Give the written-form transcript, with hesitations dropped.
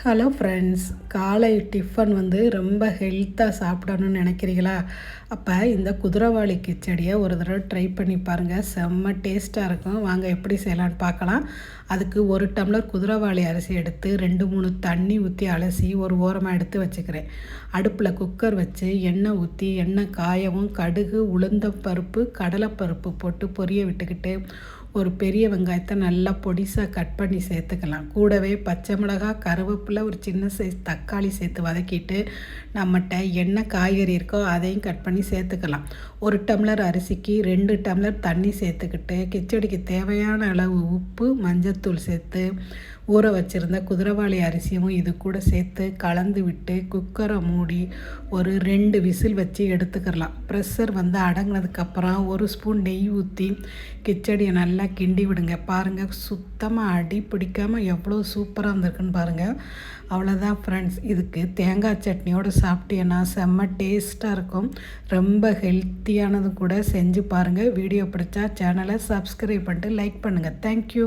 Hello friends, காலை tiffin ரொம்ப ஹெல்த்தாக சாப்பிடணும்னு நினைக்கிறீங்களா? அப்போ இந்த குதிரைவாலி கிச்சடியை ஒரு தடவை ட்ரை பண்ணி பாருங்கள். செம்ம டேஸ்ட்டாக இருக்கும். வாங்க எப்படி செய்யலான்னு பார்க்கலாம். அதுக்கு 1 டம்ளர் குதிரைவாலி அரிசி எடுத்து 2-3 தண்ணி ஊற்றி அலசி ஒரு ஓரமாக எடுத்து வச்சுக்கிறேன். அடுப்பில் குக்கர் வச்சு எண்ணெய் ஊற்றி எண்ணெய் காயவும் கடுகு, உளுந்தம்பருப்பு, கடலைப்பருப்பு போட்டு பொரிய விட்டுக்கிட்டு ஒரு பெரிய வெங்காயத்தை நல்லா பொடிசாக கட் பண்ணி சேர்த்துக்கலாம். கூடவே பச்சை மிளகாய், கருவேப்பிலை, ஒரு சின்ன சைஸ் தக்காளி சேர்த்து வதக்கிட்டு நம்மகிட்ட என்ன காய்கறி இருக்கோ அதையும் கட் பண்ணி சேர்த்துக்கலாம். 1 டம்ளர் அரிசிக்கு 2 டம்ளர் தண்ணி சேர்த்துக்கிட்டு கிச்சடிக்கு தேவையான அளவு உப்பு, மஞ்சத்தூள் சேர்த்து ஊற வச்சுருந்த குதிரைவாலி அரிசியும் இது கூட சேர்த்து கலந்து விட்டு குக்கரை மூடி ஒரு 2 விசில் வச்சு எடுத்துக்கலாம். ப்ரெஷர் அடங்கினதுக்கப்புறம் 1 ஸ்பூன் நெய் ஊற்றி கிச்சடியை நல்லா கிண்டி விடுங்க. பாருங்கள், சுத்தமாக அடி பிடிக்காமல் எவ்வளோ சூப்பராக இருந்திருக்குன்னு பாருங்கள். அவ்வளோதான் ஃப்ரெண்ட்ஸ். இதுக்கு தேங்காய் சட்னியோடு சாப்பிட்டீங்கன்னா செம்ம டேஸ்ட்டாக இருக்கும். ரொம்ப ஹெல்த்தியானது கூட. செஞ்சு பாருங்கள். வீடியோ பிடிச்சா சேனலை சப்ஸ்கிரைப் பண்ணிட்டு லைக் பண்ணுங்கள். தேங்க்யூ.